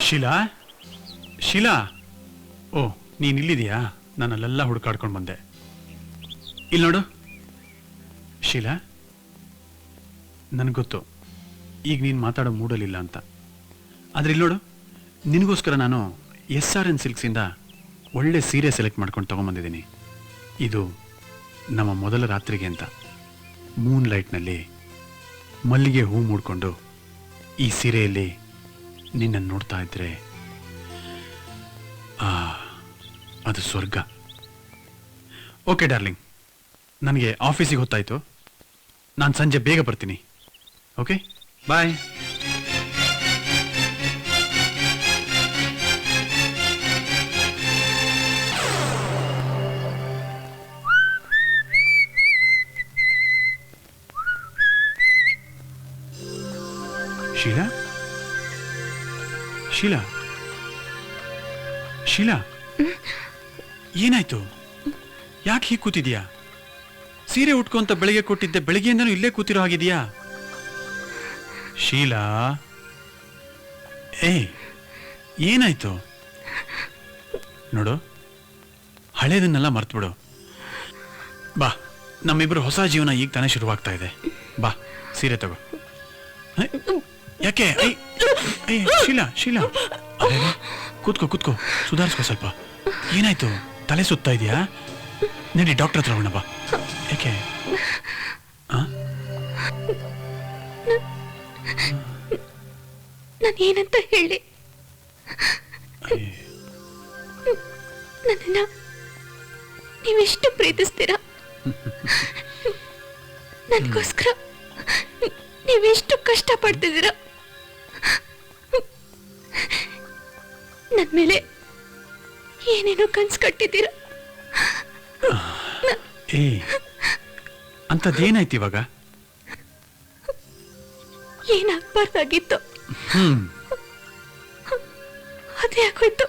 ಶೀಲಾ, ಶೀಲಾ, ಓ ನೀನ್ ಇಲ್ಲಿದೆಯಾ? ನಾನು ಅಲ್ಲೆಲ್ಲ ಹುಡುಕಾಡ್ಕೊಂಡು ಬಂದೆ. ಇಲ್ಲಿ ನೋಡು ಶೀಲಾ, ನನಗೊತ್ತು ಈಗ ನೀನು ಮಾತಾಡೋ ಮೂಡಲಿಲ್ಲ ಅಂತ. ಆದರೆ ಇಲ್ಲಿ ನೋಡು, ನಿನಗೋಸ್ಕರ ನಾನು SRN ಸಿಲ್ಕ್ಸಿಂದ ಒಳ್ಳೆ ಸೀರೆ ಸೆಲೆಕ್ಟ್ ಮಾಡ್ಕೊಂಡು ತೊಗೊಂಬಂದಿದ್ದೀನಿ. ಇದು ನಮ್ಮ ಮೊದಲ ರಾತ್ರಿಗೆ ಅಂತ. ಮೂನ್ ಲೈಟ್ನಲ್ಲಿ ಮಲ್ಲಿಗೆ ಹೂ ಮೂಡ್ಕೊಂಡು ಈ ಸೀರೆಯಲ್ಲಿ ನಿನ್ನನ್ನು ನೋಡ್ತಾ ಇದ್ರೆ ಅದು ಸ್ವರ್ಗ. ಓಕೆ ಡಾರ್ಲಿಂಗ್, ನನಗೆ ಆಫೀಸಿಗೆ ಹೊತ್ತಾಯಿತು. ನಾನು ಸಂಜೆ ಬೇಗ ಬರ್ತೀನಿ. ಓಕೆ, ಬಾಯ್. ಶೀಲಾ, ಶೀಲಾ, ಶೀಲಾ, ಏನಾಯ್ತು? ಯಾಕೆ ಹೀಗೆ ಕೂತಿದ್ಯಾ? ಸೀರೆ ಉಟ್ಕೊಂತ ಬೆಳಿಗ್ಗೆ ಕೊಟ್ಟಿದ್ದೆ, ಬೆಳಿಗ್ಗೆಯಿಂದನೂ ಇಲ್ಲೇ ಕೂತಿರೋ ಹಾಗಿದೆಯಾ? ಶೀಲಾ, ಏನಾಯ್ತು? ನೋಡು, ಹಳೇದನ್ನೆಲ್ಲ ಮರ್ತ್ಬಿಡು. ಬಾ, ನಮ್ಮಿಬ್ರು ಹೊಸ ಜೀವನ ಈಗ ತಾನೇ ಶುರುವಾಗ್ತಾ ಇದೆ. ಬಾ, ಸೀರೆ ತಗೋ. ಯಾಕೆ? ಶೀಲಾ, ಶೀಲಾ, ಕೂತ್ಕೋ ಕೂತ್ಕೋ, ಸುಧಾರಿಸ್ಕೋ ಸ್ವಲ್ಪ. ಏನಾಯ್ತು? ತಲೆ ಸುತ್ತಾ ಇದೆಯಾ? ನಡಿ ಡಾಕ್ಟರ್ ಹತ್ರ ಹೋಗೋಣ ಬಾ. ಯಾಕೆ? ನಾನೇನಂತ ಹೇಳಿ? ನನ್ನನ್ನ ನೀವೆಷ್ಟು ಪ್ರೀತಿಸ್ತೀರಾ, ನನಗೋಸ್ಕರ ನೀವೆಷ್ಟು ಕಷ್ಟ ಪಡ್ತಿದ್ದೀರಾ, ನನ್ನ ಮೇಲೆ ಏನೇನೋ ಕನ್ಸು ಕಟ್ಟಿದ್ದೀರಾ. ಅಂತದೇನಾಯ್ತು ಇವಾಗ? ಏನಾಗ್ಬಾರ್ದಾಗಿತ್ತು ಅದೇ ಆಗೋಯ್ತು.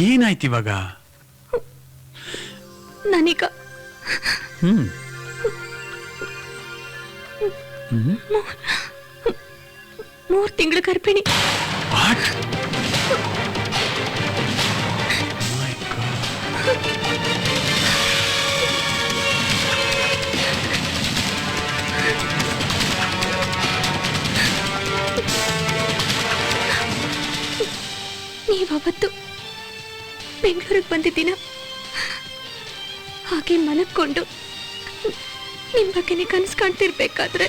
ಏನಾಯ್ತು ಇವಾಗ? ನಾನೀಗ 3 ತಿಂಗಳು ಗರ್ಭಿಣಿ. ನೀವತ್ತು ಬೆಂಗಳೂರಿಗೆ ಬಂದಿದ್ದೀನ, ಹಾಗೆ ಮಲಕ್ಕೊಂಡು ನಿಮ್ ಬಗ್ಗೆನೇ ಕನಸು ಕಾಣ್ತಿರ್ಬೇಕಾದ್ರೆ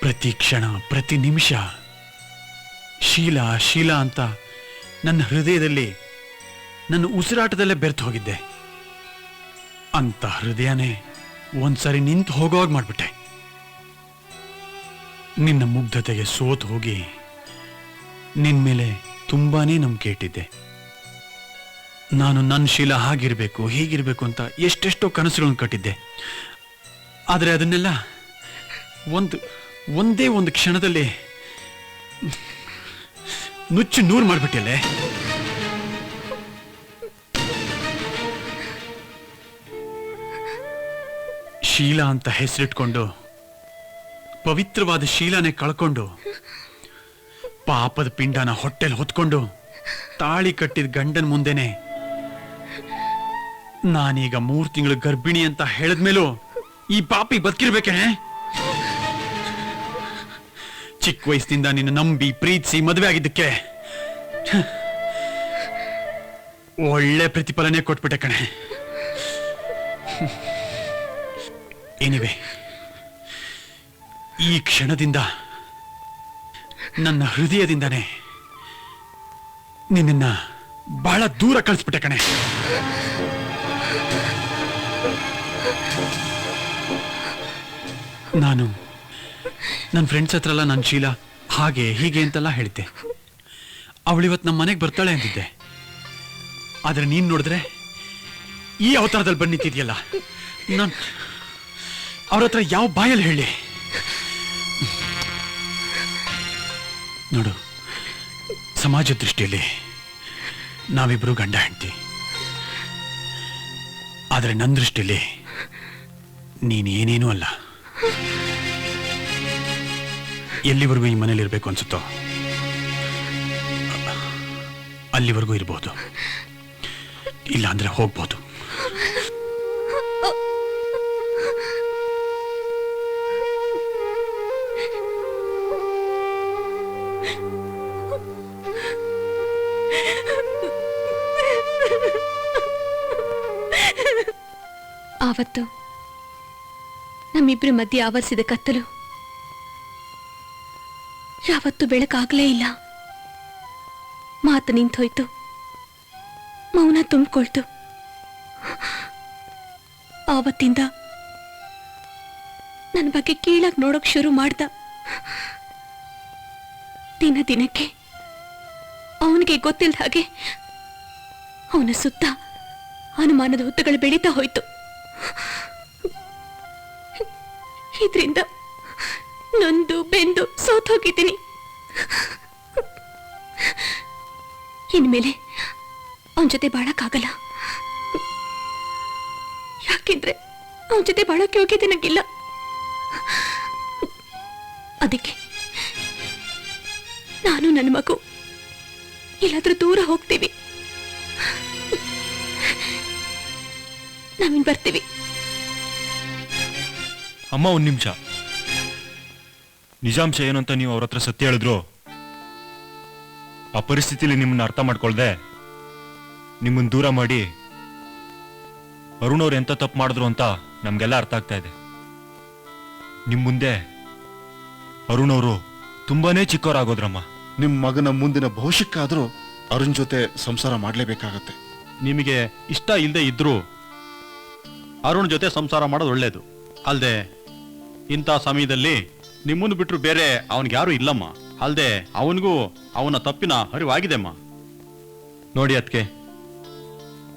ಪ್ರತಿ ಕ್ಷಣ ಪ್ರತಿ ನಿಮಿಷ ಶೀಲಾ ಶೀಲಾ ಅಂತ ನನ್ನ ಹೃದಯದಲ್ಲಿ ನನ್ನ ಉಸಿರಾಟದಲ್ಲೇ ಬೆರೆತು ಹೋಗಿದ್ದೆ. ಅಂತ ಹೃದಯನೇ ಒಂದ್ಸರಿ ನಿಂತು ಹೋಗೋವಾಗ ಮಾಡ್ಬಿಟ್ಟೆ. ನಿನ್ನ ಮುಗ್ಧತೆಗೆ ಸೋತು ಹೋಗಿ ನಿನ್ ಮೇಲೆ ತುಂಬಾನೇ ನಂಬಿಕೆ ಇಟ್ಟಿದ್ದೆ. ನಾನು ನನ್ನ ಶೀಲ ಹಾಗಿರ್ಬೇಕು ಹೀಗಿರ್ಬೇಕು ಅಂತ ಎಷ್ಟೆಷ್ಟೋ ಕನಸುಗಳನ್ನು ಕಟ್ಟಿದ್ದೆ. ಆದರೆ ಅದನ್ನೆಲ್ಲ ಒಂದೇ ಒಂದು ಕ್ಷಣದಲ್ಲಿ ನುಚ್ಚು ನೂರು ಮಾಡ್ಬಿಟ್ಟೆಲ್ಲೇ. ಶೀಲ ಅಂತ ಹೆಸರಿಟ್ಕೊಂಡು ಪವಿತ್ರವಾದ ಶೀಲನೆ ಕಳ್ಕೊಂಡು ಪಾಪದ ಪಿಂಡನ ಹೊಟ್ಟೆಲ್ ಹೊತ್ಕೊಂಡು ತಾಳಿ ಕಟ್ಟಿದ ಗಂಡನ ಮುಂದೆನೆ ನಾನೀಗ 3 ತಿಂಗಳು ಗರ್ಭಿಣಿ ಅಂತ ಹೇಳಿದ್ಮೇಲೂ ಈ ಪಾಪಿ ಬದುಕಿರ್ಬೇಕೆ? ಚಿಕ್ಕ ವಯಸ್ಸಿನಿಂದ ನಿನ್ನ ನಂಬಿ ಪ್ರೀತಿಸಿ ಮದುವೆ ಆಗಿದ್ದಕ್ಕೆ ಒಳ್ಳೆ ಪ್ರತಿಫಲನೆ ಕೊಟ್ಬಿಟ್ಟೆ ಕಣೆ. ಎನಿವೆ, ಈ ಕ್ಷಣದಿಂದ ನನ್ನ ಹೃದಯದಿಂದನೇ ನಿನ್ನ ಬಹಳ ದೂರ ಕಳಿಸ್ಬಿಟ್ಟೆ ಕಣೆ. ನಾನು ನನ್ನ ಫ್ರೆಂಡ್ಸ್ ಹತ್ರ ಎಲ್ಲ ನನ್ನ ಶೀಲ ಹಾಗೆ ಹೀಗೆ ಅಂತೆಲ್ಲ ಹೇಳಿದ್ದೆ. ಅವಳಿವತ್ತು ನಮ್ಮ ಮನೆಗೆ ಬರ್ತಾಳೆ ಅಂತಿದ್ದೆ. ಆದ್ರೆ ನೀನ್ ನೋಡಿದ್ರೆ ಈ ಅವತಾರದಲ್ಲಿ ಬಂದು ನಿಂತಿದ್ಯಲ್ಲ, ನಾನು ಅವ್ರ ಹತ್ರ ಯಾವ ಬಾಯಲ್ಲಿ ಹೇಳಿ? ನೋಡು, ಸಮಾಜ ದೃಷ್ಟಿಯಲ್ಲಿ ನಾವಿಬ್ರು ಗಂಡ ಹೆಂಡತಿ. ಆದ್ರೆ ನನ್ನ ದೃಷ್ಟಿಯಲ್ಲಿ ನೀನ್ ಏನೇನೂ ಅಲ್ಲ. ಎಲ್ಲಿವರೆಗೂ ಈ ಮನೇಲಿ ಇರ್ಬೇಕು ಅನ್ಸುತ್ತೋ ಅಲ್ಲಿವರೆಗೂ ಇರ್ಬೋದು, ಇಲ್ಲ ಅಂದ್ರೆ ಹೋಗ್ಬೋದು. ಆವತ್ತು ನಮ್ಮಿಬ್ರ ಮಧ್ಯೆ ಆವರಿಸಿದ ಕತ್ತಲು ಯಾವತ್ತೂ ಬೆಳಕಾಗ್ಲೇ ಇಲ್ಲ. ಮಾತು ನಿಂತೋಯ್ತು, ಮೌನ ತುಂಬಿಕೊಳ್ತು. ಆವತ್ತಿಂದ ನನ್ನ ಬಗ್ಗೆ ಕೀಳಾಗಿ ನೋಡೋಕ್ ಶುರು ಮಾಡ್ದ. ದಿನಕ್ಕೆ ಅವನಿಗೆ ಗೊತ್ತಿಲ್ಲದ ಹಾಗೆ ಅವನ ಸುತ್ತ ಅನುಮಾನದ ಹೊತ್ತುಗಳು ಬೆಳೀತಾ ಹೋಯ್ತು. ಇದರಿಂದ ನೊಂದು ಬೆಂದು ಸೋತೋಗಿದ್ದೀನಿ. ಇನ್ಮೇಲೆ ಅವನ ಜೊತೆ ಬಾಳಕ್ಕಾಗಲ್ಲ. ಯಾಕೆಂದ್ರೆ ಅವನ ಜೊತೆ ಬಾಳಕ್ಕೆ ಯೋಗ್ಯತೆ ನನಗಿಲ್ಲ. ಅದಕ್ಕೆ ನಾನು ನನ್ನ ಮಗು ಎಲ್ಲಾದ್ರೂ ದೂರ ಹೋಗ್ತೀವಿ. ನಾವಿನ್ ಬರ್ತೀವಿ. ಅಮ್ಮ, ಒಂದು ನಿಮಿಷ. ನಿಜಾಂಶ ಏನು ಅಂತ ನೀವು ಅವ್ರ ಹತ್ರ ಸತ್ಯ ಹೇಳಿದ್ರು. ಆ ಪರಿಸ್ಥಿತಿಲಿ ನಿಮ್ಮನ್ನ ಅರ್ಥ ಮಾಡ್ಕೊಳ್ದೆ ನಿಮ್ಮನ್ನ ದೂರ ಮಾಡಿ ಅರುಣ್ ಅವ್ರು ಎಂತ ತಪ್ಪು ಮಾಡಿದ್ರು ಅಂತ ನಮ್ಗೆಲ್ಲ ಅರ್ಥ ಆಗ್ತಾ ಇದೆ. ನಿಮ್ ಮುಂದೆ ಅರುಣ್ ಅವರು ತುಂಬಾನೇ ಚಿಕ್ಕವರಾಗೋದ್ರಮ್ಮ. ನಿಮ್ಮ ಮಗನ ಮುಂದಿನ ಭವಿಷ್ಯಕ್ಕಾದ್ರೂ ಅರುಣ್ ಜೊತೆ ಸಂಸಾರ ಮಾಡಲೇಬೇಕಾಗತ್ತೆ. ನಿಮಗೆ ಇಷ್ಟ ಇಲ್ಲದೆ ಇದ್ರೂ ಅರುಣ್ ಜೊತೆ ಸಂಸಾರ ಮಾಡೋದು ಒಳ್ಳೇದು. ಅಲ್ದೆ ಇಂಥ ಸಮಯದಲ್ಲಿ ನಿಮ್ಮನ್ನು ಬಿಟ್ಟರು ಬೇರೆ ಅವನಿಗೆ ಯಾರು ಇಲ್ಲಮ್ಮ. ಅಲ್ದೆ ಅವನಿಗೂ ಅವನ ತಪ್ಪಿನ ಅರಿವಾಗಿದೆಮ್ಮ. ನೋಡಿ ಅದಕ್ಕೆ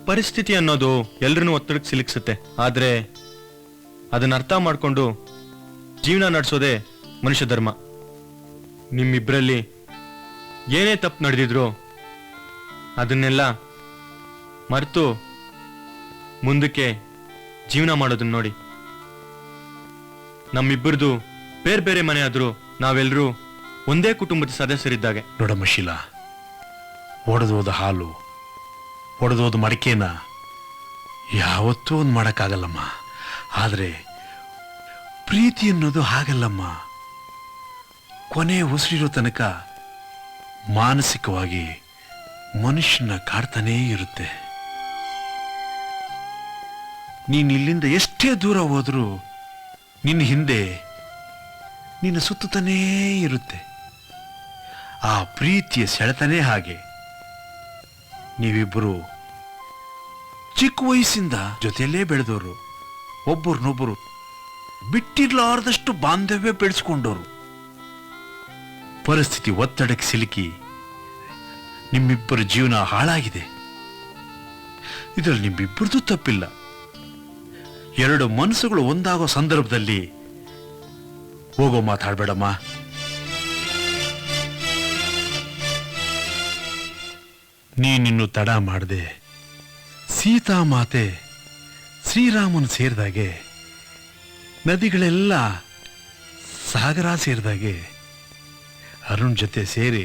ಪರಿಸ್ಥಿತಿ ಅನ್ನೋದು ಎಲ್ರನ್ನೂ ಒತ್ತಡಕ್ಕೆ ಸಿಲುಕಿಸುತ್ತೆ. ಆದ್ರೆ ಅದನ್ನ ಅರ್ಥ ಮಾಡ್ಕೊಂಡು ಜೀವನ ನಡೆಸೋದೇ ಮನುಷ್ಯ ಧರ್ಮ. ನಿಮ್ಮಿಬ್ಬರಲ್ಲಿ ಏನೇ ತಪ್ಪು ನಡೆದಿದ್ರು ಅದನ್ನೆಲ್ಲ ಮರೆತು ಮುಂದಕ್ಕೆ ಜೀವನ ಮಾಡೋದನ್ನ ನೋಡಿ. ನಮ್ಮಿಬ್ಬರದು ಬೇರೆ ಬೇರೆ ಮನೆ ಆದ್ರೂ ನಾವೆಲ್ಲರೂ ಒಂದೇ ಕುಟುಂಬದ ಸದಸ್ಯರಿದ್ದಾಗೆ. ನೋಡಮ್ಮ ಶೀಲಾ, ಒಡೆದೋದ ಹಾಲು ಒಡೆದೋದ ಮಡಿಕೆನ ಯಾವತ್ತೂ ಒಂದು ಮಾಡೋಕ್ಕಾಗಲ್ಲಮ್ಮ. ಆದರೆ ಪ್ರೀತಿ ಅನ್ನೋದು ಹಾಗಲ್ಲಮ್ಮ. ಕೊನೆ ಉಸಿರಿರೋ ತನಕ ಮಾನಸಿಕವಾಗಿ ಮನುಷ್ಯನ ಕಾಡ್ತಾನೇ ಇರುತ್ತೆ. ನೀನ್ ಇಲ್ಲಿಂದ ಎಷ್ಟೇ ದೂರ ಹೋದ್ರೂ ನಿನ್ನ ಹಿಂದೆ ನಿನ್ನ ಸುತ್ತತಾನೇ ಇರುತ್ತೆ. ಆ ಪ್ರೀತಿಯ ಸೆಳೆತನೇ ಹಾಗೆ. ನೀವಿಬ್ಬರು ಚಿಕ್ಕ ವಯಸ್ಸಿಂದ ಜೊತೆಯಲ್ಲೇ ಬೆಳೆದವರು, ಒಬ್ಬರನ್ನೊಬ್ಬರು ಬಿಟ್ಟಿರ್ಲಾರ್ದಷ್ಟು ಬಾಂಧವ್ಯ ಬೆಳೆಸ್ಕೊಂಡವರು. ಪರಿಸ್ಥಿತಿ ಒತ್ತಡಕ್ಕೆ ಸಿಲುಕಿ ನಿಮ್ಮಿಬ್ಬರ ಜೀವನ ಹಾಳಾಗಿದೆ. ಇದರಲ್ಲಿ ನಿಮ್ಮಿಬ್ಬರದು ತಪ್ಪಿಲ್ಲ. ಎರಡು ಮನಸ್ಸುಗಳು ಒಂದಾಗೋ ಸಂದರ್ಭದಲ್ಲಿ ಹೋಗೋ ಮಾತಾಡ್ಬೇಡಮ್ಮ. ನೀನಿನ್ನು ತಡ ಮಾಡದೆ ಸೀತಾಮಾತೆ ಶ್ರೀರಾಮನ್ ಸೇರಿದಾಗೆ, ನದಿಗಳೆಲ್ಲ ಸಾಗರ ಸೇರಿದಾಗೆ ಅರುಣ್ ಜೊತೆ ಸೇರಿ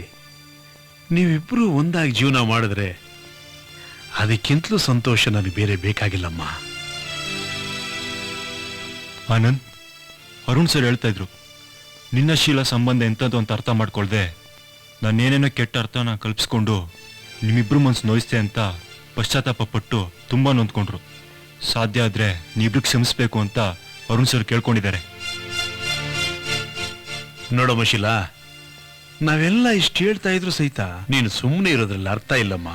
ನೀವಿಬ್ಬರು ಒಂದಾಗಿ ಜೀವನ ಮಾಡಿದ್ರೆ ಅದಕ್ಕಿಂತಲೂ ಸಂತೋಷ ನನಗೆ ಬೇರೆ ಬೇಕಾಗಿಲ್ಲಮ್ಮ. ಆನಂದ್, ಅರುಣ್ ಸರ್ ಹೇಳ್ತಾ ಇದ್ರು, ನಿನ್ನ ಶೀಲ ಸಂಬಂಧ ಎಂಥದ್ದು ಅಂತ ಅರ್ಥ ಮಾಡ್ಕೊಳ್ದೆ ನಾನೇನೇನೋ ಕೆಟ್ಟ ಅರ್ಥನ ಕಲ್ಪಿಸ್ಕೊಂಡು ನಿಮ್ಮಿಬ್ರು ಮನ್ಸು ನೋಯಿಸ್ತೆ ಅಂತ ಪಶ್ಚಾತ್ತಾಪ ಪಟ್ಟು ತುಂಬಾ ನೊಂದ್ಕೊಂಡ್ರು. ಸಾಧ್ಯ ಆದ್ರೆ ನೀವಿಬ್ರು ಕ್ಷಮಿಸ್ಬೇಕು ಅಂತ ಅರುಣ್ ಸರ್ ಕೇಳ್ಕೊಂಡಿದ್ದಾರೆ. ನೋಡಮ್ಮ ಶೀಲಾ, ನಾವೆಲ್ಲ ಇಷ್ಟು ಹೇಳ್ತಾ ಇದ್ರು ಸಹಿತ ನೀನು ಸುಮ್ಮನೆ ಇರೋದ್ರಲ್ಲಿ ಅರ್ಥ ಇಲ್ಲಮ್ಮ.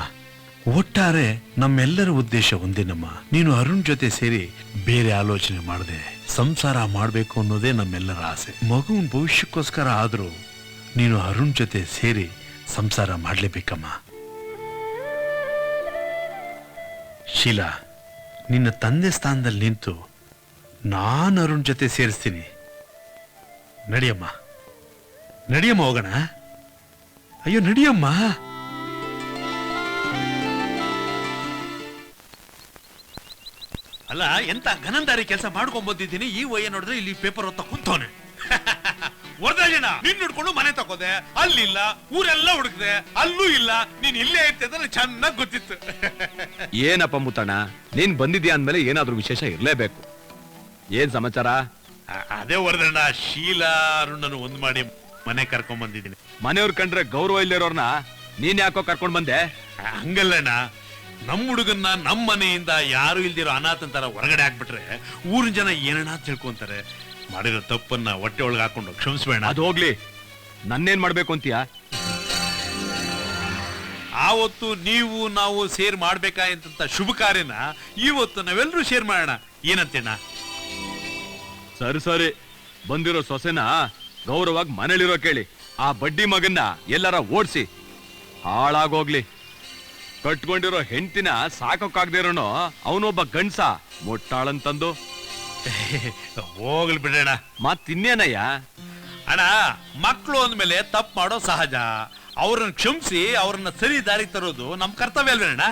ಒಟ್ಟಾರೆ ನಮ್ಮೆಲ್ಲರ ಉದ್ದೇಶ ಒಂದೇನಮ್ಮ. ನೀನು ಅರುಣ್ ಜೊತೆ ಸೇರಿ ಬೇರೆ ಆಲೋಚನೆ ಮಾಡದೆ ಸಂಸಾರ ಮಾಡಬೇಕು ಅನ್ನೋದೇ ನಮ್ಮೆಲ್ಲರ ಆಸೆ. ಮಗುವಿನ ಭವಿಷ್ಯಕ್ಕೋಸ್ಕರ ಆದ್ರೂ ನೀನು ಅರುಣ್ ಜೊತೆ ಸೇರಿ ಸಂಸಾರ ಮಾಡಲೇಬೇಕಮ್ಮ. ಶೀಲಾ, ನಿನ್ನ ತಂದೆ ಸ್ಥಾನದಲ್ಲಿ ನಿಂತು ನಾನು ಅರುಣ್ ಜೊತೆ ಸೇರಿಸ್ತೀನಿ. ನಡಿಯಮ್ಮ, ನಡಿಯಮ್ಮ, ಹೋಗೋಣ. ಅಯ್ಯೋ ನಡಿಯಮ್ಮ. ಅಲ್ಲ, ಎಂತ ಗನಂದಾರಿ ಕೆಲಸ ಮಾಡ್ಕೊಂಡ್ ಬಂದಿದ್ದೀನಿ. ಈ ವಯ್ಯ ನೋಡಿದ್ರೆ ಇಲ್ಲಿ ಪೇಪರ್ ಓದ್ತಾ ಕುಂತವನೆ. ವರದರಾಜಣ್ಣ, ನಿನ್ ಹಿಡ್ಕೊಂಡು ಮನೆ ತಕೋದೆ, ಅಲ್ಲಿಲ್ಲ, ಊರೆಲ್ಲ ಹುಡುಕ್ದೆ, ಅಲ್ಲೂ ಇಲ್ಲ. ನೀನ್ ಇಲ್ಲೇ ಇರ್ತಿದ್ರೆ ಚೆನ್ನಾಗ್ ಗೊತ್ತಿತ್ತು. ಏನಪ್ಪ ಮುತ್ತಣ್ಣ, ನೀನ್ ಬಂದಿದ್ಯಾ ಅಂದ್ಮೇಲೆ ಏನಾದ್ರೂ ವಿಶೇಷ ಇರ್ಲೇಬೇಕು. ಏನ್ ಸಮಾಚಾರ? ಅದೇ ವರದಣ್ಣ, ಶೀಲಾ ಅರುಣನ್ನು ಒಂದ್ ಮಾಡಿ ಮನೆ ಕರ್ಕೊಂಡ್ ಬಂದಿದ್ದೀನಿ. ಮನೆಯವ್ರ ಕಂಡ್ರೆ ಗೌರವ ಇಲ್ಲಿರೋರ್ನ ನೀನ್ ಯಾಕೋ ಕರ್ಕೊಂಡ್ ಬಂದೆ? ಹಂಗಲ್ಲಣ್ಣ, ನಮ್ ಹುಡುಗನ್ನ ನಮ್ ಮನೆಯಿಂದ ಯಾರು ಇಲ್ದಿರೋ ಅನಾಥನ್ ತರ ಹೊರಗಡೆ ಹಾಕ್ಬಿಟ್ರೆ ಊರಿನ ಜನ ಏನಣ್ಣ ತಿಳ್ಕೊಂತಾರೆ. ಮಾಡಿರೋ ತಪ್ಪನ್ನ ಹೊಟ್ಟೆ ಒಳಗೆ ಹಾಕೊಂಡು ಕ್ಷಮಿಸ್ಬೇಡ. ಅದು ಹೋಗ್ಲಿ, ನನ್ನೇನ್ ಮಾಡ್ಬೇಕು ಅಂತೀಯ? ಆವತ್ತು ನೀವು ನಾವು ಶೇರ್ ಮಾಡ್ಬೇಕಾದಂತ ಶುಭ ಕಾರ್ಯನ ಇವತ್ತು ನಾವೆಲ್ಲರೂ ಶೇರ್ ಮಾಡೋಣ, ಏನಂತೇಣ? ಸರಿ, ಬಂದಿರೋ ಸೊಸೆನ ಗೌರವಾಗಿ ಮನೇಲಿರೋ ಕೇಳಿ ಆ ಬಡ್ಡಿ ಮಗನ್ನ ಎಲ್ಲಾರ ಓಡ್ಸಿ ಹಾಳಾಗೋಗ್ಲಿ. ಕಟ್ಕೊಂಡಿರೋ ಹೆಂಡತಿನ ಸಾಕೋಕಾಗ್ದೇ ಇರೋನು ಅವನೊಬ್ಬ ಗಂಡ್ಸ ಮೊಟ್ಟಾಳಂತಂದು ಹೋಗ್ಲಿ ಬಿಡೋಣ. ಮತ್ತಿನ್ನೇನಯ್ಯ? ಅಣ್ಣ, ಮಕ್ಕಳು ಅಂದ್ಮೇಲೆ ತಪ್ಪು ಮಾಡೋ ಸಹಜ. ಅವ್ರನ್ನ ಕ್ಷಮಿಸಿ ಅವ್ರನ್ನ ಸರಿ ದಾರಿ ತರೋದು ನಮ್ ಕರ್ತವ್ಯ ಅಲ್ವೇಣ?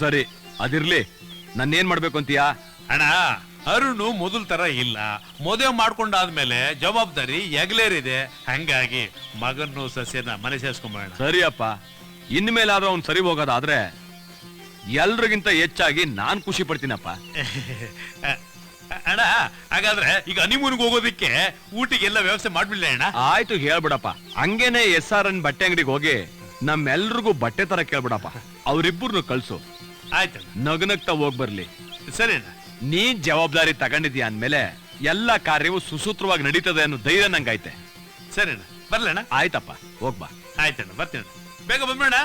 ಸರಿ, ಅದಿರ್ಲಿ, ನನ್ನೇನ್ ಮಾಡ್ಬೇಕು ಅಂತೀಯ? ಅಣ್ಣ, ಅರುಣು ಮೊದಲ ತರ ಇಲ್ಲ. ಮದುವೆ ಮಾಡ್ಕೊಂಡಾದ್ಮೇಲೆ ಜವಾಬ್ದಾರಿ ಎಗ್ಲೇರಿದೆ. ಹಂಗಾಗಿ ಮಗನ್ನು ಸಸ್ಯನ ಮನೆ ಸೇರ್ಸ್ಕೊಂಬೋಣ. ಸರಿಯಪ್ಪ, ಇನ್ಮೇಲಾದ್ರೂ ಅವ್ನು ಸರಿ ಹೋಗೋದಾದ್ರೆ ಎಲ್ರಿಗಿಂತ ಹೆಚ್ಚಾಗಿ ನಾನ್ ಖುಷಿ ಪಡ್ತೀನಪ್ಪ. ಅಣ್ಣ, ಹಾಗಾದ್ರೆ ಈಗ ಹನಿಮೂನ್ಗೆ ಹೋಗೋದಿಕ್ಕೆ ಊಟಿಗೆಲ್ಲ ವ್ಯವಸ್ಥೆ ಮಾಡ್ಬಿಡ್ಲ ಅಣ್ಣ? ಆಯ್ತು, ಹೇಳ್ಬಿಡಪ್ಪ. ಹಂಗೇನೆ SRN ಬಟ್ಟೆ ಅಂಗಡಿಗೆ ಹೋಗಿ ನಮ್ಮೆಲ್ರಿಗೂ ಬಟ್ಟೆ ತರ ಕೇಳ್ಬಿಡಪ್ಪ. ಅವ್ರಿಬ್ಬರನ್ನು ಕಳ್ಸು. ಆಯ್ತಣ್ಣ, ನಗನಗ್ತಾ ಹೋಗ್ ಬರ್ಲಿ. ಸರಿ ಅಣ್ಣ. ನೀನ್ ಜವಾಬ್ದಾರಿ ತಗೊಂಡಿದ್ಯಾ ಅಂದ್ಮೇಲೆ ಎಲ್ಲಾ ಕಾರ್ಯವೂ ಸುಸೂತ್ರವಾಗಿ ನಡೀತದೆ ಅನ್ನೋ ಧೈರ್ಯ ನಂಗೈತೆ. ಸರಿ ಅಣ್ಣ, ಬರ್ಲಣ್ಣ? ಆಯ್ತಪ್ಪ, ಹೋಗ್ಬಾ. ಆಯ್ತಣ್ಣ, ಬರ್ತೀನಿ. ಬೇಗ ಬಂದ್ಬೇಡ.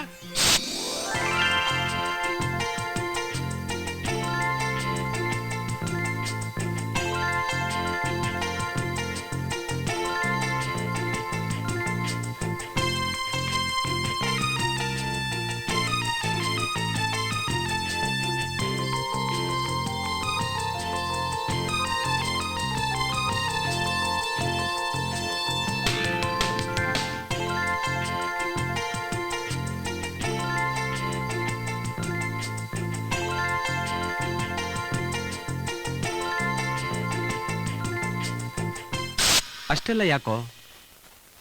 ಅಷ್ಟೆಲ್ಲ ಯಾಕೋ?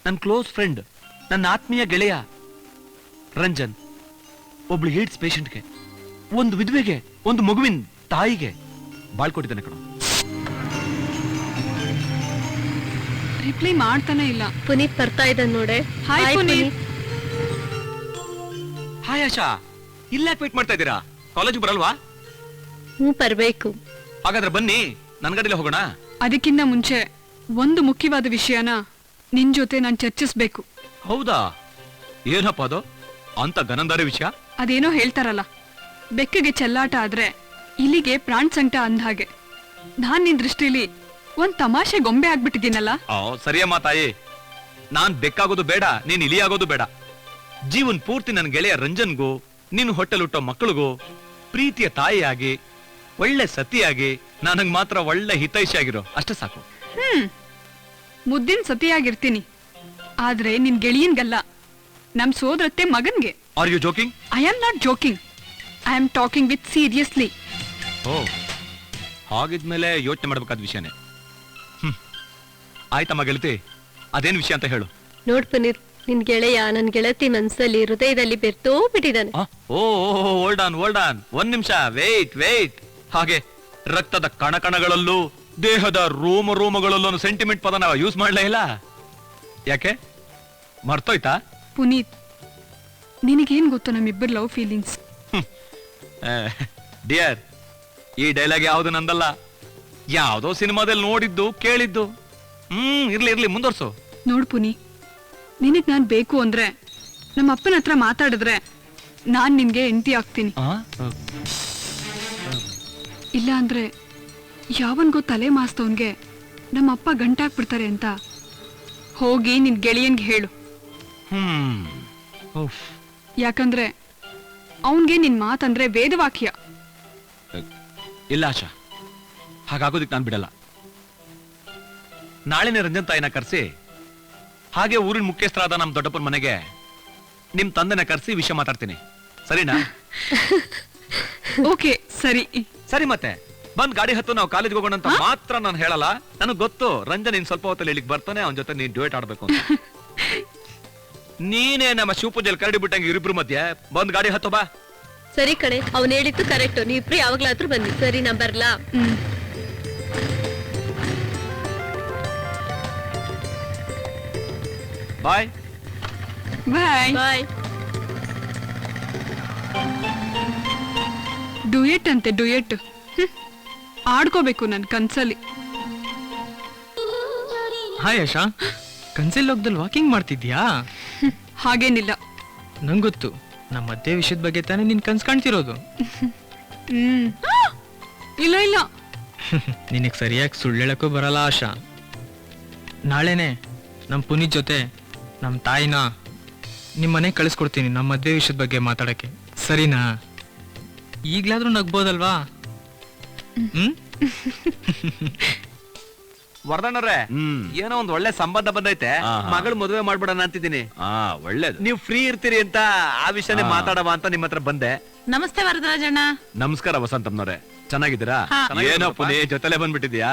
ನನ್ನ ಕ್ಲೋಸ್ ಫ್ರೆಂಡ್, ನನ್ನ ಆತ್ಮೀಯ ಗೆಳೆಯ ರಂಜನ್ ಒಬ್ಳು ಏಡ್ಸ್ ಪೇಷಂಟ್ಗೆ, ಒಂದು ವಿಧವೆಗೆ, ಒಂದು ಮಗುವಿನ ತಾಯಿಗೆ ಬಾಳ್ಕೊಟ್ಟಿದ್ದಾನೆ ಕಣ. ರಿಪ್ಲೈ ಮಾಡ್ತಾನೆ ಇಲ್ಲ. ಪುನೀತ್ ಬರ್ತಾ ಇದ್ದಾನೆ ನೋಡೆ. ಹಾಯ್ ಪುನೀತ್. ಹಾಯ್ ಆಶಾ, ಇಲ್ಲಾಕ್ ವೇಟ್ ಮಾಡ್ತಾ ಇದ್ದೀರಾ? ಕಾಲೇಜ್ ಬರಲ್ವಾ? ಬರ್ಬೇಕು. ಹಾಗಾದ್ರೆ ಬನ್ನಿ, ನನ್ ಗಡಿಲೇ ಹೋಗೋಣ. ಅದಕ್ಕಿಂತ ಮುಂಚೆ ಒಂದು ಮುಖ್ಯವಾದ ವಿಷಯನ ನಿನ್ ಜೊತೆ ನಾನು ಚರ್ಚಿಸ್ಬೇಕು. ಹೌದಾ? ಏನಪ್ಪ ಅದು? ಅಂತ ಗನಂದಾರಿ ವಿಷಯ? ಅದೇನೋ ಹೇಳ್ತಾರಲ್ಲ, ಬೆಕ್ಕಗೆ ಚೆಲ್ಲಾಟ ಆದ್ರೆ ಇಲಿಗೆ ಪ್ರಾಣ ಸಂಕಟ ಅಂದ ಹಾಗೆ ನಾನ್ ನಿನ್ ದೃಷ್ಟಿಲಿ ಒಂದ್ ತಮಾಷೆ ಗೊಂಬೆ ಆಗ್ಬಿಟ್ಟಿದ್ದೀನಲ್ಲ. ಸರಿಯಮ್ಮ ತಾಯಿ, ನಾನ್ ಬೆಕ್ಕಾಗೋದು ಬೇಡ, ನೀನ್ ಇಲಿ ಆಗೋದು ಬೇಡ. ಜೀವನ್ ಪೂರ್ತಿ ನನ್ನ ಗೆಳೆಯ ರಂಜನ್ಗೂ ನೀನು ಹೊಟ್ಟೆಲುಟ್ಟೋ ಮಕ್ಕಳಿಗೂ ಪ್ರೀತಿಯ ತಾಯಿಯಾಗಿ ಒಳ್ಳೆ ಸತಿಯಾಗಿ ನನಗ್ ಮಾತ್ರ ಒಳ್ಳೆ ಹಿತೈಷಿ ಆಗಿರೋ ಅಷ್ಟೇ ಸಾಕು. ಮುದ್ದಿನ ಸತಿಯಾಗಿರ್ತೀನಿ, ಆದ್ರೆ ನಿನ್ ಗೆಳೆಯನ್ಗಲ್ಲ, ನಮ್ ಸೋದರತ್ತೆ ಮಗನ್ಗೆ. Are you joking? I am not joking, I am talking with seriously. ಓ, ಹಾಗಿದ್ಮೇಲೆ ಯೋಚನೆ ಮಾಡ್ಬೇಕಾದ ವಿಷಯನೇ. ಆಯ್ತಮ್ಮ ಗೆಳತಿ, ಅದೇನ್ ವಿಷಯ ಅಂತ ಹೇಳು. ನೋಡ್ ಪುನೀತ್, ನಿನ್ ಗೆಳೆಯ ನನ್ ಗೆಳತಿ ಮನ್ಸಲ್ಲಿ ಹೃದಯದಲ್ಲಿ ಬೆರ್ತೋ ಬಿಟ್ಟಿದ್ದಾನೆ. ಓ ಹೋಲ್ಡ್ ಆನ್ ಒಂದ್ ನಿಮಿಷ, ವೇಟ್. ಹಾಗೆ ರಕ್ತದ ಕಣಕಣಗಳಲ್ಲೂ ದೇಹದ ರೋಮಗಳಲ್ಲೂ ಸೆಂಟಿಮೆಂಟ್ ಪದನ ಯೂಸ್ ಮಾಡ್ಲೇ ಇಲ್ಲ. ಯಾಕೆ ಮರ್ತೋಯ್ತಾ? ಪುನೀತ್, ನಿನಗೇನ್ ಗೊತ್ತು ನಮ್ಮಿಬ್ಬರು ಲವ್ ಫೀಲಿಂಗ್ಸ್? ಡಿಯರ್, ಈ ಡೈಲಾಗ್ ಯಾವ್ದು ನಂದಲ್ಲ, ಯಾವ್ದೋ ಸಿನಿಮಾದಲ್ಲಿ ನೋಡಿದ್ದು ಕೇಳಿದ್ದು. ಇರ್ಲಿ ಮುಂದುವರ್ಸು. ನೋಡ್ ಪುನಿ, ನಿನಗ್ ನಾನ್ ಬೇಕು ಅಂದ್ರೆ ನಮ್ಮ ಅಪ್ಪನ ಹತ್ರ ಮಾತಾಡಿದ್ರೆ ನಾನ್ ನಿನ್ಗೆ ಹೆಂಡತಿ ಆಗ್ತೀನಿ. ಇಲ್ಲ ಅಂದ್ರೆ ಯಾವನ್ಗೋ ತಲೆ ಮಾಸ್ತವನ್ಗೆ ನಮ್ಮ ಅಪ್ಪ ಗಂಟಾಕ್ಬಿಡ್ತಾರೆ ಅಂತ ಹೋಗಿ ನಿನ್ ಗೆಳೆಯನ್ಗೆ ಹೇಳು. ಯಾಕಂದ್ರೆ ಅವನ್ಗೆ ನಿನ್ ಮಾತಂದ್ರೆ ವೇದವಾಕ್ಯ. ಇಲ್ಲ ಆಶಾ, ಹಾಗಾಗೋದಿಕ್ ನಾನ್ ಬಿಡಲ್ಲ. ನಾಳೆನೆ ರಂಜನ್ ತಾಯಿನ ಕರ್ಸಿ, ಹಾಗೆ ಊರಿನ ಮುಖ್ಯಸ್ಥರಾದ ನಮ್ ದೊಡ್ಡಪ್ಪನ ಮನೆಗೆ ನಿಮ್ ತಂದೆನ ಕರ್ಸಿ ವಿಷಯ ಮಾತಾಡ್ತೀನಿ. ಸರಿನಾ? ಓಕೆ, ಸರಿ. ಮತ್ತೆ ಬಂದ್ ಗಾಡಿ ಹತ್ತು ನಾವು ಕಾಲೇಜ್ಗೆ ಹೋಗೋಣ ಅಂತ ಮಾತ್ರ ನಾನು ಹೇಳಲ್ಲ. ನನಗ್ ಗೊತ್ತು ರಂಜನ್ ಇನ್ ಸ್ವಲ್ಪ ಹೊತ್ತಲ್ಲಿ ಇಲ್ಲಿಗೆ ಬರ್ತಾನೆ, ಅವನ ಜೊತೆ ನೀನ್ ಡ್ಯೂಯೇಟ್ ಆಡ್ಬೇಕು ಅಂತ. ನೀನೇ ನಮ್ಮ ಶಿವಪೂಜೆಯಲ್ಲಿ ಕರಡಿ ಬಿಟ್ಟಂಗೆ ಇರಿಬ್ರು ಮಧ್ಯೆ ಬಂದ್ ಗಾಡಿ ಹತ್ತು ಬಾ. ಸರಿ ಕಣೆ, ಅವ್ನು ಹೇಳಿದ್ದು ಕರೆಕ್ಟ್. ನೀವಿಬ್ರು ಯಾವಾಗ್ಲಾದ್ರೂ ಬನ್ನಿ. ಸರಿ, ನಾ ಬರ್ಲಾ? ಬಾಯ್ ಬಾಯ್. ಬಾಯ್. ಡುಯೆಟ್ ಅಂತೆ, ಡುಯೆಟ್ ಆಡ್ಕೋಬೇಕು ನನ್ ಕನ್ಸಲ್ಲಿ. ಹಾಯ್ ಆಶಾ, ಕನ್ಸಿಲ್ ಲೋಕದಲ್ಲಿ ವಾಕಿಂಗ್ ಮಾಡ್ತಿದ್ಯಾ? ಹಾಗೇನಿಲ್ಲ. ನಂಗೊತ್ತು, ನಮ್ಮ ಮಧ್ಯೆ ವಿಷಯದ ಬಗ್ಗೆ ತಾನೇ ನಿನ್ ಕನ್ಸ್ ಕಾಣ್ತಿರೋದು. ಇಲ್ಲ ನಿನಗೆ ಸರಿಯಾಗಿ ಸುಳ್ಳೇಳಕ್ಕೂ ಬರಲ್ಲ ಆಶಾ. ನಾಳೆನೆ ನಮ್ಮ ಪುನೀತ್ ಜೊತೆ ನಮ್ಮ ತಾಯಿನ ನಿಮ್ಮ ಮನೆಗೆ ಕಳಿಸ್ಕೊಡ್ತೀನಿ ನಮ್ಮ ಮದುವೆ ವಿಷಯದ ಬಗ್ಗೆ ಮಾತಾಡಕ್ಕೆ. ಸರಿನಾ? ಈಗ್ಲಾದ್ರೂ ನಗ್ಬೋದಲ್ವಾ? ವರ್ಧಣ್ಣವ್ರೆ, ಏನೋ ಒಂದ್ ಒಳ್ಳೆ ಸಂಬಂಧ ಬಂದೈತೆ, ಮಗಳು ಮದುವೆ ಮಾಡ್ಬಿಡೋಣ ಅಂತಿದ್ದೀನಿ. ಒಳ್ಳೇದು, ನೀವು ಫ್ರೀ ಇರ್ತೀರಿ ಅಂತ ಆ ವಿಷಯನೇ ಮಾತಾಡವ ಅಂತ ನಿಮ್ಮ ಹತ್ರ ಬಂದೆ. ನಮಸ್ತೆ ವರದರಾಜಣ್ಣ. ನಮಸ್ಕಾರ ವಸಂತಮ್ಮನವ್ರೆ, ಚೆನ್ನಾಗಿದ್ದೀರಾ? ಏನೋ ಪುನಿ ಜೊತೆಲೆ ಬಂದ್ಬಿಟ್ಟಿದ್ಯಾ?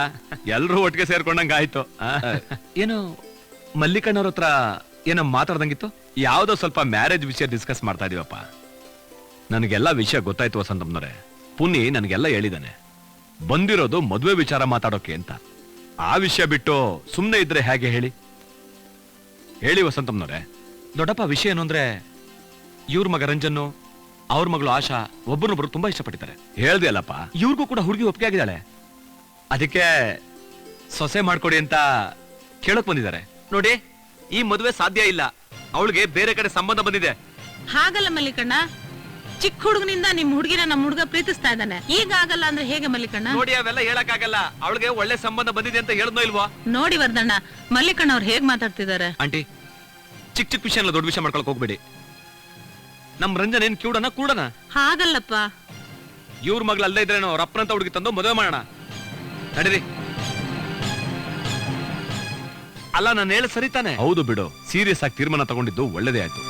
ಎಲ್ರೂ ಒಟ್ಟಿಗೆ ಸೇರ್ಕೊಂಡಂಗ ಆಯ್ತು. ಏನು ಮಲ್ಲಿಕಣ್ಣವ್ರ ಹತ್ರ ಏನೋ ಮಾತಾಡ್ದಂಗಿತ್ತು? ಯಾವ್ದೋ ಸ್ವಲ್ಪ ಮ್ಯಾರೇಜ್ ವಿಷಯ ಡಿಸ್ಕಸ್ ಮಾಡ್ತಾ ಇದೀವಪ್ಪ. ನನಗೆಲ್ಲ ವಿಷಯ ಗೊತ್ತಾಯ್ತು ವಸಂತಮ್ಮನವ್ರೆ. ಪುನಿ ನನಗೆಲ್ಲ ಹೇಳಿದಾನೆ, ಬಂದಿರೋದು ಮದುವೆ ವಿಚಾರ ಮಾತಾಡೋಕೆ ಅಂತ. ಆ ವಿಷಯ ಬಿಟ್ಟು ಸುಮ್ನೆ ಇದ್ರೆ ಹೇಗೆ ಹೇಳಿ? ಹೇಳಿ ವಸಂತಮ್ಮನವ್ರೆ. ದೊಡ್ಡಪ್ಪ, ವಿಷಯ ಏನು ಅಂದ್ರೆ, ಇವ್ರ ಮಗ ರಂಜನ್ನು ಅವ್ರ ಮಗಳು ಆಶಾ ಒಬ್ಬರನ್ನೊಬ್ರು ತುಂಬಾ ಇಷ್ಟಪಟ್ಟಿದ್ದಾರೆ. ಹೇಳ್ದೆ ಅಲ್ಲಪ್ಪ, ಇವ್ರಿಗೂ ಕೂಡ ಹುಡುಗಿ ಒಪ್ಪಿಗೆ ಆಗಿದ್ದಾಳೆ. ಅದಕ್ಕೆ ಸೊಸೆ ಮಾಡ್ಕೊಡಿ ಅಂತ ಕೇಳಕ್ ಬಂದಿದ್ದಾರೆ. ನೋಡಿ, ಈ ಮದುವೆ ಸಾಧ್ಯ ಇಲ್ಲ, ಅವಳಿಗೆ ಬೇರೆ ಕಡೆ ಸಂಬಂಧ ಬಂದಿದೆ. ಹಾಗಲ್ಲ ಮಲ್ಲಿಕಣ್ಣ, ಚಿಕ್ಕ ಹುಡುಗನಿಂದ ನಿಮ್ ಹುಡುಗಿನ ನಮ್ಮ ಹುಡುಗ ಪ್ರೀತಿಸ್ತಾ ಇದ್ದಾನೆ. ಈಗ ಆಗಲ್ಲ ಅಂದ್ರೆ ಹೇಗೆ ಮಲ್ಲಿಕಣ್ಣ? ನೋಡಿ, ಅವೆಲ್ಲ ಹೇಳಕ್ ಆಗಲ್ಲ. ಅವಳಿಗೆ ಒಳ್ಳೆ ಸಂಬಂಧ ಬಂದಿದೆ ಅಂತ ಹೇಳದ್ನೋ ಇಲ್ವಾ? ನೋಡಿ ವರ್ಧಣ್ಣ, ಮಲ್ಲಿಕಣ್ಣ ಅವ್ರು ಹೇಗ್ ಮಾತಾಡ್ತಿದ್ದಾರೆ. ಆಂಟಿ, ಚಿಕ್ಕ ಚಿಕ್ಕ ವಿಷಯ ಎಲ್ಲ ದೊಡ್ಡ ವಿಷಯ ಮಾಡ್ಕೊಳಕ್ ಹೋಗ್ಬೇಡಿ. ನಮ್ ರಂಜನ್ ಏನ್ ಕೂಡನ ಹಾಗಲ್ಲಪ್ಪ. ಇವ್ರ ಮಗ್ಳು ಅಲ್ಲೇ ಇದ್ರೇನೋ ಅವ್ರ ಅಪ್ಪನಂತ ಹುಡುಗಿ ತಂದು ಮದುವೆ ಮಾಡೋಣ. ನಡೀರಿ. ಅಲ್ಲ, ನಾನು ಹೇಳ ಸರಿ ತಾನೆ? ಹೌದು ಬಿಡು, ಸೀರಿಯಸ್ ಆಗಿ ತೀರ್ಮಾನ ತಗೊಂಡಿದ್ದು ಒಳ್ಳೇದೇ ಆಯ್ತು.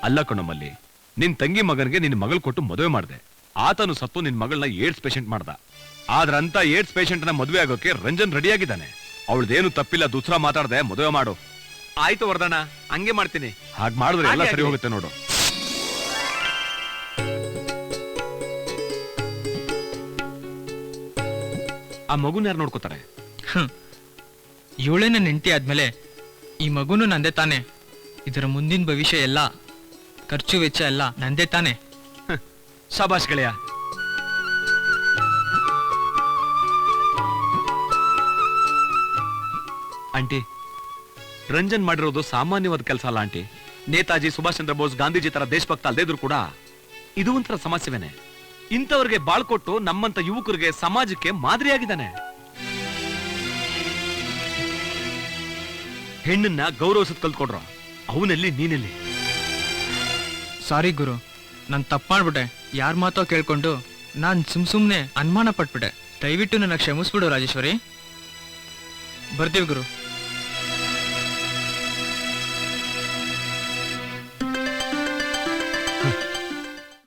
ಅಲ್ಲ ಕಣಮಲ್ಲಿ, ನಿನ್ ತಂಗಿ ಮಗನಿಗೆ ನಿನ್ ಮಗಳು ಕೊಟ್ಟು ಮದುವೆ ಮಾಡಿದೆ. ಆತನು ಸತ್ತು ನಿನ್ ಮಗಳನ್ನ ಏಡ್ಸ್ ಪೇಷಂಟ್ ಮಾಡ್ದ. ಆದ್ರಂತ ಏಡ್ಸ್ ಪೇಷಂಟ್ ನ ಮದುವೆ ಆಗೋಕೆ ರಂಜನ್ ರೆಡಿಯಾಗಿದ್ದಾನೆ. ಅವಳದೇನು ತಪ್ಪಿಲ್ಲ, ದುಸ್ರಾ ಮಾತಾಡದೆ ಮದುವೆ ಮಾಡು. ಆಯ್ತು ವರ್ಧಣ್ಣ, ಹಂಗೆ ಮಾಡ್ತೀನಿ. ಹಾಗೆ ಮಾಡಿದ್ರೆ ಎಲ್ಲ ಸರಿ ಹೋಗುತ್ತೆ ನೋಡು. ಆ ಮಗುನ ಯಾರು ನೋಡ್ಕೋತಾರೆ? ಇವಳೇ ನನ್ನ ಹೆಂಡತಿ ಆದ್ಮೇಲೆ ಈ ಮಗುನು ನಂದೇ ತಾನೆ. ಇದರ ಮುಂದಿನ ಭವಿಷ್ಯ ಎಲ್ಲ, ಖರ್ಚು ವೆಚ್ಚ ಎಲ್ಲ ನಂದೇ ತಾನೆ. ಶಾಬಾಷ್ ಗೆಳೆಯ. ಆಂಟಿ, ರಂಜನ್ ಮಾಡಿರೋದು ಸಾಮಾನ್ಯವಾದ ಕೆಲಸ ಅಲ್ಲ ಆಂಟಿ. ನೇತಾಜಿ ಸುಭಾಷ್ ಚಂದ್ರ ಬೋಸ್, ಗಾಂಧೀಜಿ ತರ ದೇಶಭಕ್ತ ಅಲ್ಲದೇ ಇದ್ರು ಕೂಡ ಇದು ಒಂಥರ ಸಮಸ್ಯೆವೇನೆ. ಇಂಥವ್ರಿಗೆ ಬಾಳ್ಕೊಟ್ಟು ನಮ್ಮಂತ ಯುವಕರಿಗೆ, ಸಮಾಜಕ್ಕೆ ಮಾದರಿಯಾಗಿದ್ದಾನೆ. ಹೆಣ್ಣನ್ನ ಗೌರವಿಸೋದ್ ಕಲ್ತ್ಕೊಡ್ರು. ಅವನಲ್ಲಿ ನೀನಲ್ಲಿ. ಸಾರಿ ಗುರು, ನಾನು ತಪ್ಪು ಮಾಡ್ಬಿಟ್ಟೆ. ಯಾರ ಮಾತೋ ಕೇಳ್ಕೊಂಡು ನಾನು ಸುಮ್ನೆ ಅನುಮಾನ ಪಟ್ಬಿಟ್ಟೆ. ದಯವಿಟ್ಟು ನನ್ನ ಕ್ಷಮಿಸ್ಬಿಡು ರಾಜೇಶ್ವರಿ. ಬರ್ತೀವಿ ಗುರು.